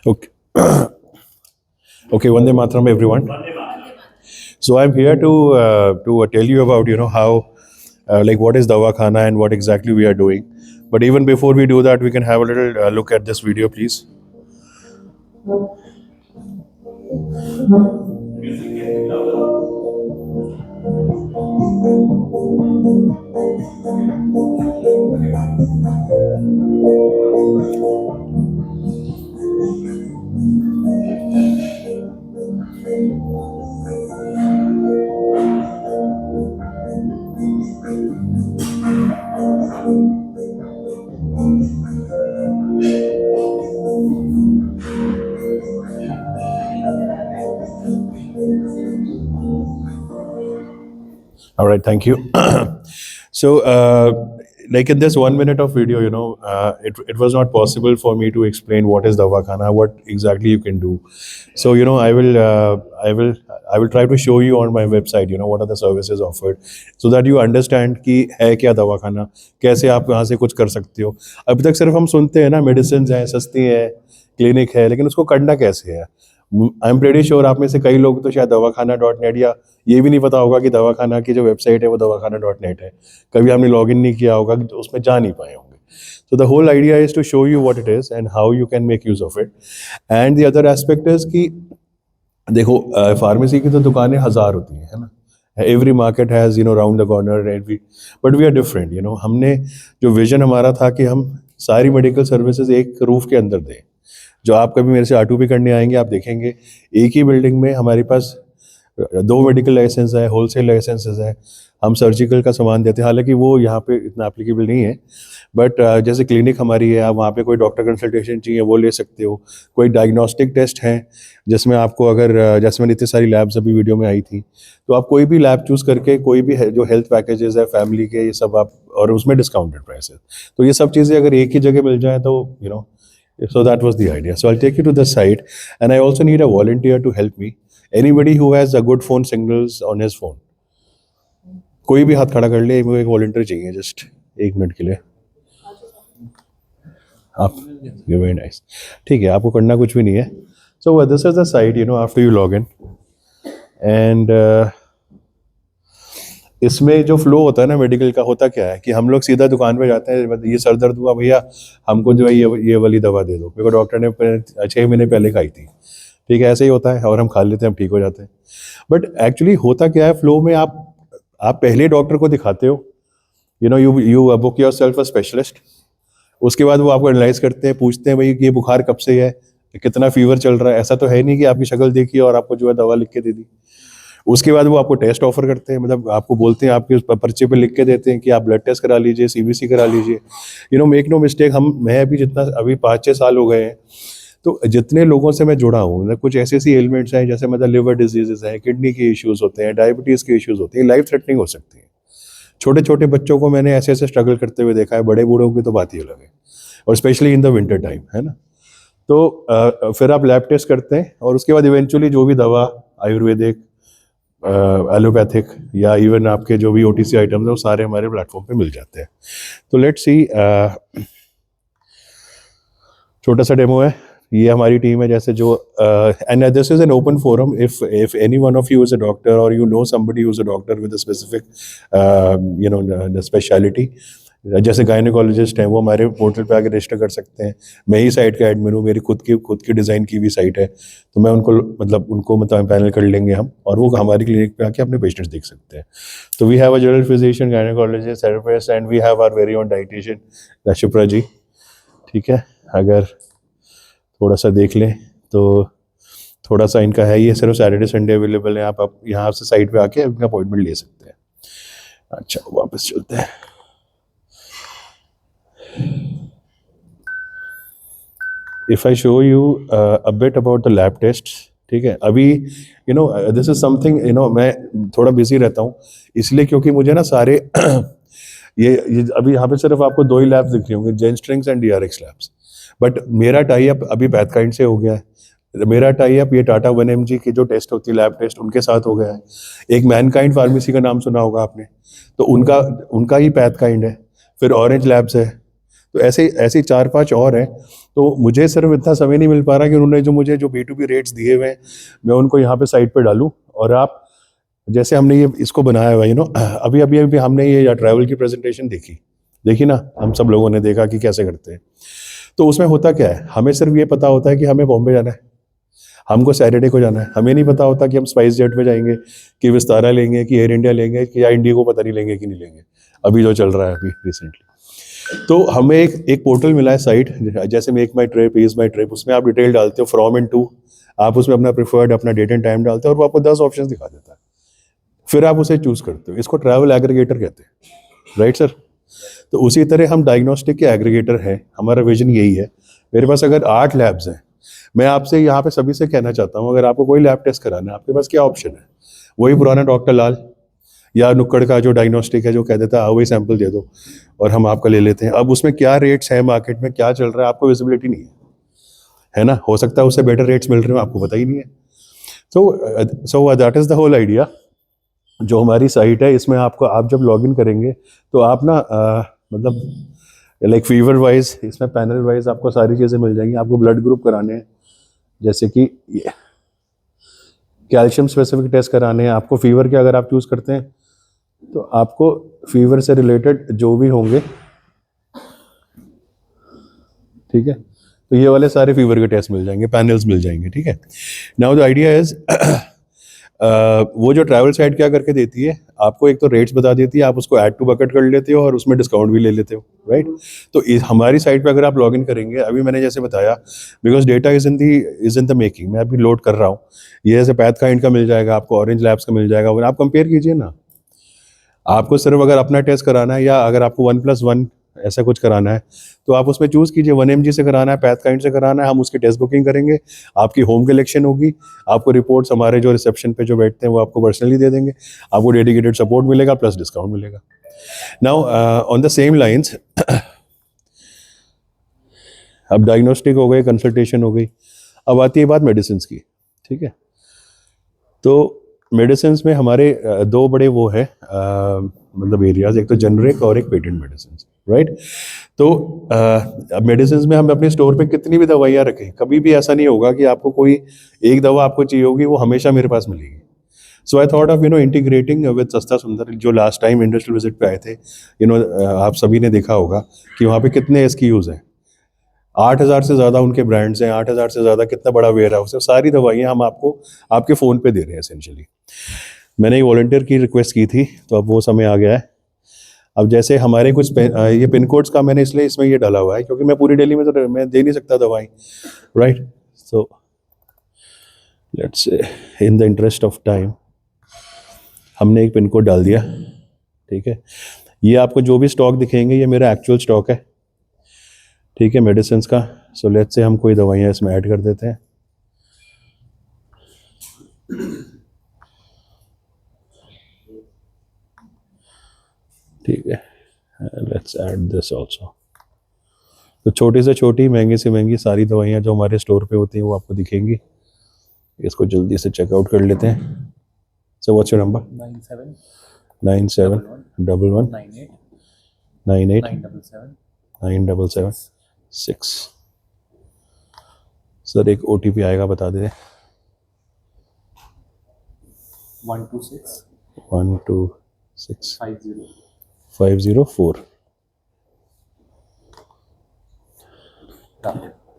Okay. Okay, Vande Mataram, everyone. So I'm here to tell you about how like what is Dawakhana and what exactly we are doing. But even before we do that, we can have a little look at this video, please. All right, thank you. So, like in this 1 minute of video, it was not possible for me to explain what is Davakhana, what exactly you can do. So, I will try to show you on my website, what are the services offered, so that you understand कि है क्या दवाखाना, कैसे आप यहाँ से कुछ कर सकते हो. अभी तक सिर्फ हम सुनते हैं ना, मेडिसिन हैं, सस्ती है, क्लिनिक है, लेकिन उसको करना कैसे है. आई एम प्रेटी श्योर आप में से कई लोग तो शायद दवाखाना.net या ये भी नहीं पता होगा कि दवाखाना की जो वेबसाइट है वो दवाखाना.net है. कभी आपने लॉग इन नहीं किया होगा, तो उसमें जा नहीं पाए होंगे. So the whole idea is to show you what it is and how you can make use of it. And the other aspect is कि देखो फार्मेसी की तो दुकानें हजार होती हैं, है ना. Every market has round the corner every, but we are different. हमने जो विजन हमारा था कि हम सारी मेडिकल सर्विसेज एक रूफ के अंदर दें. जो आप कभी मेरे से आटू भी करने आएंगे, आप देखेंगे एक ही बिल्डिंग में हमारे पास 2 मेडिकल लाइसेंस है, होलसेल लाइसेंसेस है. हम सर्जिकल का सामान देते हैं, हालांकि वो यहाँ पे इतना एप्लीकेबल नहीं है. बट जैसे क्लिनिक हमारी है, आप वहाँ पे कोई डॉक्टर कंसल्टेशन चाहिए वो ले सकते हो. कोई डायग्नोस्टिक टेस्ट हैं जिसमें आपको अगर जैसे मैंने इतनी सारी लैब्स अभी वीडियो में आई थी, तो आप कोई भी लैब चूज़ करके कोई भी जो हेल्थ पैकेजेस है फैमिली के, ये सब आप, और उसमें डिस्काउंटेड प्राइसेस, तो ये सब चीज़ें अगर एक ही जगह मिल जाए तो so that was the idea. So I'll take you to the site, and I also need a volunteer to help me. Anybody who has a good phone signals on his phone, कोई भी हाथ खड़ा कर ले, मुझे एक volunteer चाहिए just 1 minute के लिए. आप ये वेरी नाइस. ठीक है, आपको करना कुछ भी नहीं है. So this is the site, after you log in, and इसमें जो फ्लो होता है ना मेडिकल का, होता क्या है कि हम लोग सीधा दुकान पे जाते हैं, ये सर दर्द हुआ भैया, हमको जो है ये वाली दवा दे दो, मेरे को डॉक्टर ने 6 महीने पहले खाई थी. ठीक है, ऐसे ही होता है, और हम खा लेते हैं, हम ठीक हो जाते हैं. बट एक्चुअली होता क्या है फ्लो में, आप पहले डॉक्टर को दिखाते हो, you book your self a specialist. उसके बाद वो आपको एनालाइज करते हैं, पूछते हैं भाई ये बुखार कब से है, कितना फीवर चल रहा है. ऐसा तो है नहीं कि आपकी शक्ल देखी और आपको जो है दवा लिख के दे दी. उसके बाद वो आपको टेस्ट ऑफर करते हैं, मतलब आपको बोलते हैं, आपके उस पर्चे पे लिख के देते हैं कि आप ब्लड टेस्ट करा लीजिए, सीबीसी करा लीजिए. मेक नो मिस्टेक, मैं अभी 5-6 साल हो गए हैं, तो जितने लोगों से मैं जुड़ा हूँ, मतलब कुछ ऐसी एलिमेंट्स हैं जैसे मतलब लिवर डिजीजेस हैं, किडनी के इश्यूज होते हैं, डायबिटीज़ के इश्यूज होते हैं, लाइफ थ्रेटनिंग हो सकती है. छोटे छोटे बच्चों को मैंने ऐसे स्ट्रगल करते हुए देखा है, बड़े बूढ़ों की तो बात ही अलग है, और specially in the winter time, है ना. तो फिर आप लैब टेस्ट करते हैं, और उसके बाद इवेंचुअली जो भी दवा, आयुर्वेदिक, एलोपैथिक, या इवन आपके जो भी OTC आइटम्स हैं, वो सारे हमारे प्लेटफॉर्म पे मिल जाते हैं. तो लेट्स सी, छोटा सा डेमो है. ये हमारी टीम है, जैसे जो and this is an open forum. If any one of you is a doctor, और you know somebody who is a doctor with a specific speciality, जैसे गायनेकोलॉजिस्ट हैं, वो हमारे पोर्टल पे आके रजिस्टर कर सकते हैं. मैं ही साइट का एडमिन हूँ, मेरी खुद की डिज़ाइन की हुई साइट है, तो मैं उनको पैनल कर लेंगे हम, और वो हमारी क्लिनिक पे आके अपने पेशेंट्स देख सकते हैं. तो we have a general physician, gynaecologist, therapist, and we have our very own dietitian Shipra ji. ठीक है, अगर थोड़ा सा देख लें तो थोड़ा सा इनका है, ये सिर्फ सैटरडे संडे अवेलेबल है. आप यहाँ से साइट पे आके अपना अपॉइंटमेंट ले सकते हैं. अच्छा, वापस चलते हैं. If I show you a bit about the lab test. ठीक है, अभी दिस इज समथिंग, मैं थोड़ा बिजी रहता हूँ इसलिए, क्योंकि मुझे ना सारे ये अभी यहाँ पे सिर्फ आपको 2 ही लैब्स दिख रही होंगे, जेनस्ट्रिंग्स एंड DRX लैब्स. बट मेरा टाई अप अभी पैथकाइंड से हो गया है. मेरा टाई अप ये टाटा 1mg की जो टेस्ट होती है, लैब टेस्ट, उनके साथ हो गया है. एक मैनकाइंड फार्मेसी का नाम सुना होगा आपने, तो उनका ही पैथकाइंड है. फिर ऑरेंज लैब्स है. तो ऐसे ऐसे 4-5 और हैं। तो मुझे सिर्फ इतना समय नहीं मिल पा रहा कि उन्होंने जो मुझे जो B2B रेट्स दिए हुए हैं मैं उनको यहाँ पे साइट पे डालूँ। और आप जैसे हमने ये इसको बनाया हुआ अभी अभी अभी हमने ये ट्रैवल की प्रेजेंटेशन देखी देखी ना, हम सब लोगों ने देखा कि कैसे करते हैं। तो उसमें होता क्या है, हमें सिर्फ ये पता होता है कि हमें बॉम्बे जाना है, हमको सैटरडे को जाना है, हमें नहीं पता होता कि हम स्पाइस जेट में जाएंगे कि विस्तारा लेंगे कि एयर इंडिया लेंगे कि या इंडिया को पता नहीं लेंगे कि नहीं लेंगे, अभी जो चल रहा है अभी रिसेंटली। तो हमें एक पोर्टल मिला है साइट, जैसे make my trip, is my trip, उसमें आप डिटेल डालते हो फ्रॉम एंड टू, आप उसमें अपना प्रिफर्ड अपना डेट एंड टाइम डालते हो और वो आपको 10 ऑप्शन दिखा देता है, फिर आप उसे चूज करते हो। इसको ट्रैवल एग्रीगेटर कहते हैं, राइट सर। तो उसी तरह हम डायग्नोस्टिक के एग्रीगेटर हैं, हमारा विजन यही है। मेरे पास अगर 8 लैब्स हैं, मैं आपसे यहाँ पे सभी से कहना चाहता हूँ, अगर आपको कोई लैब टेस्ट कराना है आपके पास क्या ऑप्शन है, वही पुराना डॉक्टर लाल या नुक्कड़ का जो डायग्नोस्टिक है जो कह देता है वही सैंपल दे दो और हम आपका ले लेते हैं। अब उसमें क्या रेट्स है, मार्केट में क्या चल रहा है, आपको विजिबिलिटी नहीं है ना, हो सकता है उससे बेटर रेट्स मिल रहे हो, आपको पता ही नहीं है। So that is the whole idea. जो हमारी साइट है इसमें आपको, आप जब लॉगिन करेंगे तो आप ना मतलब लाइक फीवर वाइज, इसमें पैनल वाइज आपको सारी चीज़ें मिल जाएंगी। आपको ब्लड ग्रुप कराने हैं, जैसे कि कैल्शियम स्पेसिफिक टेस्ट कराने हैं, आपको फीवर के अगर आप चूज़ करते हैं तो आपको फीवर से रिलेटेड जो भी होंगे, ठीक है, तो ये वाले सारे फीवर के टेस्ट मिल जाएंगे, पैनल्स मिल जाएंगे, ठीक है। नाउ द आइडिया इज वो जो ट्रैवल साइट क्या करके देती है, आपको एक तो रेट्स बता देती है, आप उसको ऐड टू बकेट कर लेते हो और उसमें डिस्काउंट भी ले लेते हो, राइट। तो हमारी साइट पे अगर आप लॉगिन करेंगे, अभी मैंने जैसे बताया, because data is in the making, मैं अभी लोड कर रहा हूँ। ये जैसे पैथ काइंड का मिल जाएगा आपको, ऑरेंज लैब्स का मिल जाएगा, आप कंपेयर कीजिए ना। आपको सिर्फ अगर अपना टेस्ट कराना है या अगर आपको 1+1 ऐसा कुछ कराना है तो आप उसमें चूज़ कीजिए, 1 mg से कराना है, पैथ काइंड से कराना है, हम उसकी टेस्ट बुकिंग करेंगे, आपकी होम कलेक्शन होगी, आपको रिपोर्ट्स हमारे जो रिसेप्शन पे जो बैठते हैं वो आपको पर्सनली दे देंगे, आपको डेडिकेटेड सपोर्ट मिलेगा प्लस डिस्काउंट मिलेगा। Now on the same lines, अब डायग्नोस्टिक हो गई, कंसल्टेशन हो गई, अब आती है बात मेडिसिन की, ठीक है। तो मेडिसिन में हमारे दो बड़े वो है मतलब एरियाज, एक तो जेनरिक और एक पेटेंट मेडिसिन, राइट। तो मेडिसिन में हम अपने स्टोर पे कितनी भी दवाइयाँ रखें, कभी भी ऐसा नहीं होगा कि आपको कोई एक दवा आपको चाहिए होगी वो हमेशा मेरे पास मिलेगी। So I thought of integrating with सस्ता सुंदर, जो लास्ट टाइम इंडस्ट्रियल विजिट पे आए थे, आप सभी ने देखा होगा कि वहाँ पे कितने SKUs हैं, 8,000 से ज़्यादा उनके ब्रांड्स हैं, 8,000 से ज़्यादा कितना बड़ा वेयर हाउस है, सारी दवाइयाँ हम आपको आपके फ़ोन पे दे रहे हैं एसेंशियली। मैंने एक वॉलंटियर की रिक्वेस्ट की थी, तो अब वो समय आ गया है। अब जैसे हमारे कुछ ये पिन कोड्स का मैंने इसलिए इसमें ये डाला हुआ है क्योंकि मैं पूरी दिल्ली में तो मैं दे नहीं सकता दवाई, right. So let's say in the interest of time हमने एक पिन कोड डाल दिया, ठीक है। ये आपको जो भी स्टॉक दिखेंगे ये मेरा एक्चुअल स्टॉक है, ठीक है, मेडिसिन का। सो लेट्स से हम कोई दवाइयाँ इसमें ऐड कर देते हैं, ठीक है। Let's add this also. तो छोटी से छोटी, महंगी से महंगी सारी दवाइयाँ जो हमारे स्टोर पे होती हैं वो आपको दिखेंगी। इसको जल्दी से चेकआउट कर लेते हैं। So what's your number? 9711 98 977 sir एक OTP आएगा, बता दे। 126 504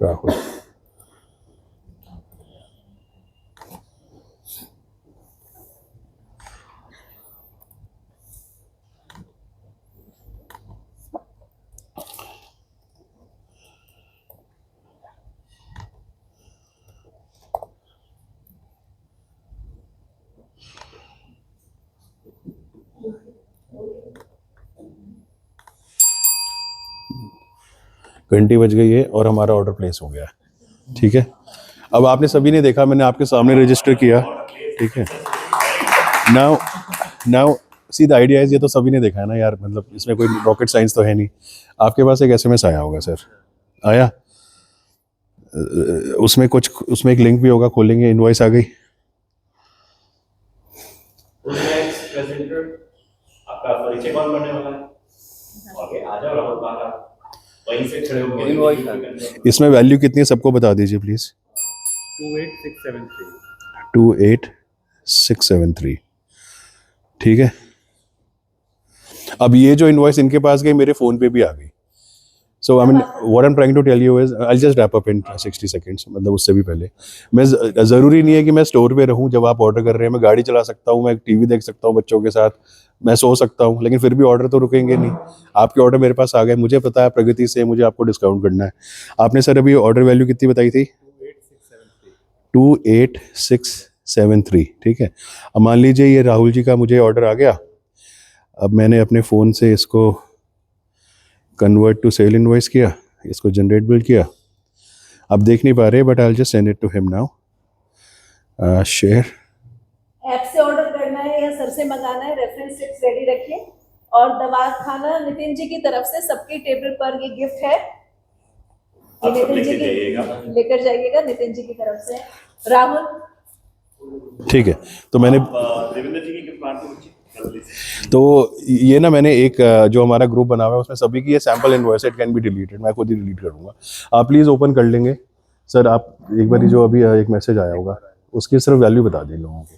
राहुल। घंटी बज गई है और हमारा ऑर्डर प्लेस हो गया है, ठीक है। अब आपने सभी ने देखा, मैंने आपके सामने रजिस्टर किया, ठीक है। Now now see the idea is, ये तो सभी ने देखा है ना यार, मतलब इसमें कोई रॉकेट साइंस तो है नहीं। आपके पास एक SMS आया होगा सर, आया? उसमें एक लिंक भी होगा, खोलेंगे, इनवॉइस आ गई। आपका परिचय कौन बनने वाला है? ओके, आ जाओ राहुल बाहर। वहीं से खड़े होकर इनवॉइस इसमें वैल्यू कितनी है सबको बता दीजिए प्लीज़। 28673 28673 ठीक है। अब ये जो इनवॉइस इनके पास गई मेरे फ़ोन पे भी आ गई। So I mean what I am trying to tell you is I just wrap up in 60 seconds, मतलब उससे भी पहले मैं ज़रूरी नहीं है कि मैं स्टोर पे रहूं जब आप ऑर्डर कर रहे हैं। मैं गाड़ी चला सकता हूं, मैं टीवी देख सकता हूं बच्चों के साथ, मैं सो सकता हूं, लेकिन फिर भी ऑर्डर तो रुकेंगे नहीं। आपके ऑर्डर मेरे पास आ गए, मुझे पता है प्रगति से मुझे आपको डिस्काउंट करना है। आपने सर अभी ऑर्डर वैल्यू कितनी बताई थी? 28673 ठीक है। अब मान लीजिए ये राहुल जी का मुझे ऑर्डर आ गया। अब मैंने अपने फ़ोन से इसको कन्वर्ट टू सेल इनवॉइस किया, इसको जनरेट बिल किया। आप देख नहीं पा रहे but I will just send it to him now. Share app से ऑर्डर करना है या सर से मंगाना है, रेफरेंस लिस्ट रेडी रखिए। और दवा खाना नितिन जी की तरफ से सबकी टेबल पर ये गिफ्ट है, ये नितिन जी की लेकर जाइएगा, नितिन जी की तरफ से। राहुल ठीक है। तो मैंने देवेंद्र जी की गिफ्ट बांट तो ये ना मैंने एक जो हमारा ग्रुप बना हुआ है उसमें सभी की ये sample invoice it can be deleted, मैं खुद ही डिलीट करूंगा। आप प्लीज़ ओपन कर लेंगे सर। आप एक बार जो अभी एक मैसेज आया होगा उसकी सिर्फ वैल्यू बता दें लोगों को।